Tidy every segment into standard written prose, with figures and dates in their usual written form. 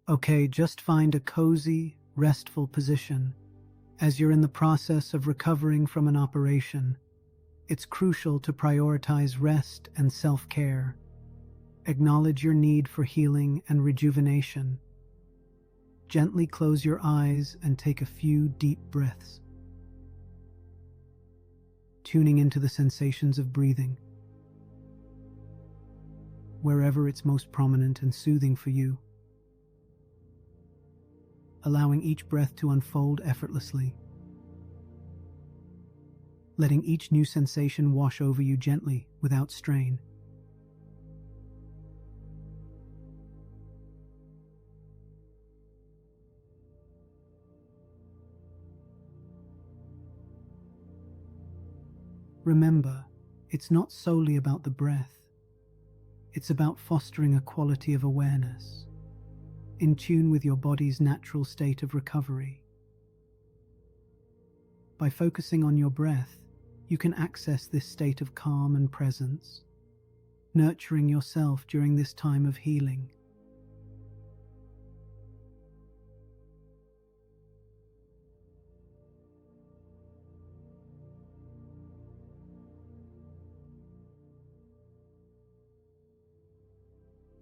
Okay, just find a cozy, restful position. As you're in the process of recovering from an operation, it's crucial to prioritize rest and self-care. Acknowledge your need for healing and rejuvenation. Gently close your eyes and take a few deep breaths, tuning into the sensations of breathing, wherever it's most prominent and soothing for you, allowing each breath to unfold effortlessly, letting each new sensation wash over you gently without strain. Remember, it's not solely about the breath. It's about fostering a quality of awareness, in tune with your body's natural state of recovery. By focusing on your breath, you can access this state of calm and presence, nurturing yourself during this time of healing.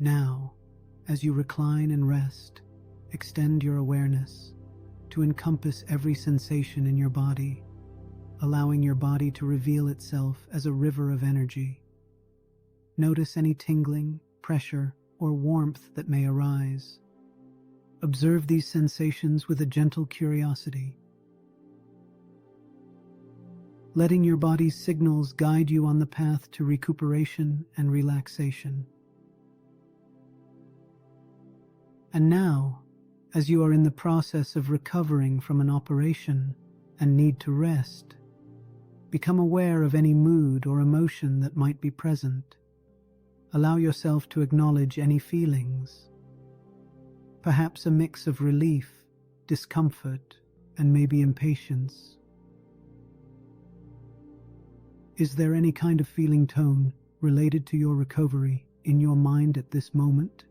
Now, as you recline and rest, extend your awareness to encompass every sensation in your body, allowing your body to reveal itself as a river of energy. Notice any tingling, pressure, or warmth that may arise. Observe these sensations with a gentle curiosity, letting your body's signals guide you on the path to recuperation and relaxation. And now, as you are in the process of recovering from an operation and need to rest, become aware of any mood or emotion that might be present. Allow yourself to acknowledge any feelings, perhaps a mix of relief, discomfort, and maybe impatience. Is there any kind of feeling tone related to your recovery in your mind at this moment?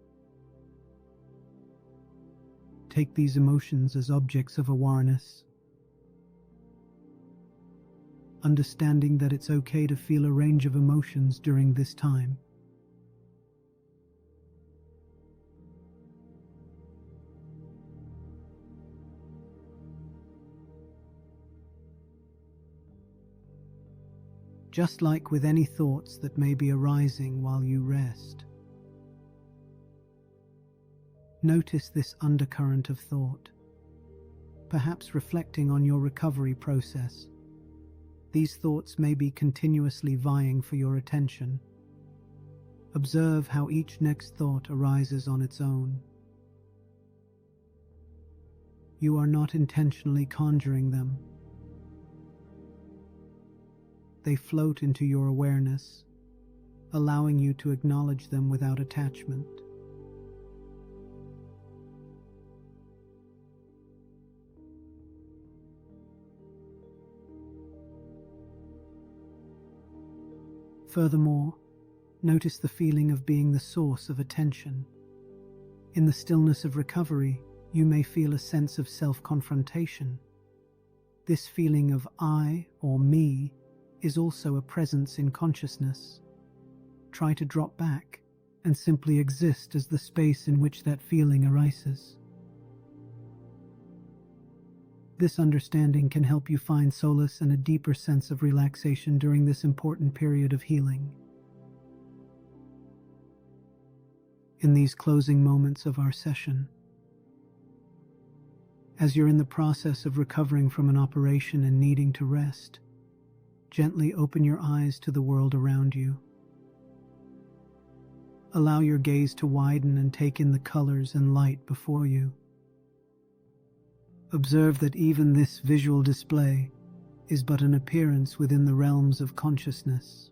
Take these emotions as objects of awareness, understanding that it's okay to feel a range of emotions during this time. Just like with any thoughts that may be arising while you rest, notice this undercurrent of thought, perhaps reflecting on your recovery process. These thoughts may be continuously vying for your attention. Observe how each next thought arises on its own. You are not intentionally conjuring them. They float into your awareness, allowing you to acknowledge them without attachment. Furthermore, notice the feeling of being the source of attention. In the stillness of recovery, you may feel a sense of self-confrontation. This feeling of I or me is also a presence in consciousness. Try to drop back and simply exist as the space in which that feeling arises. This understanding can help you find solace and a deeper sense of relaxation during this important period of healing. In these closing moments of our session, as you're in the process of recovering from an operation and needing to rest, gently open your eyes to the world around you. Allow your gaze to widen and take in the colors and light before you. Observe that even this visual display is but an appearance within the realms of consciousness.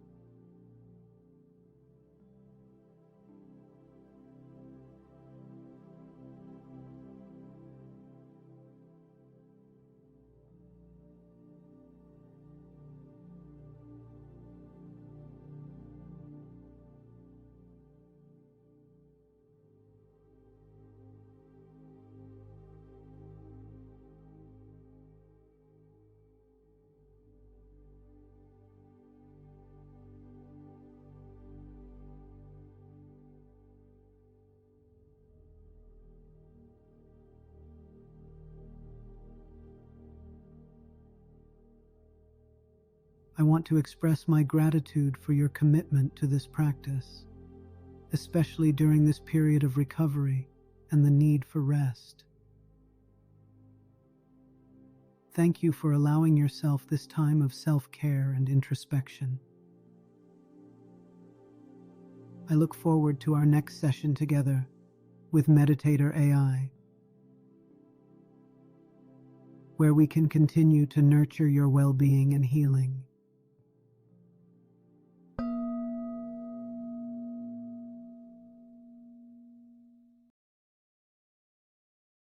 I want to express my gratitude for your commitment to this practice, especially during this period of recovery and the need for rest. Thank you for allowing yourself this time of self-care and introspection. I look forward to our next session together with Meditator AI, where we can continue to nurture your well-being and healing.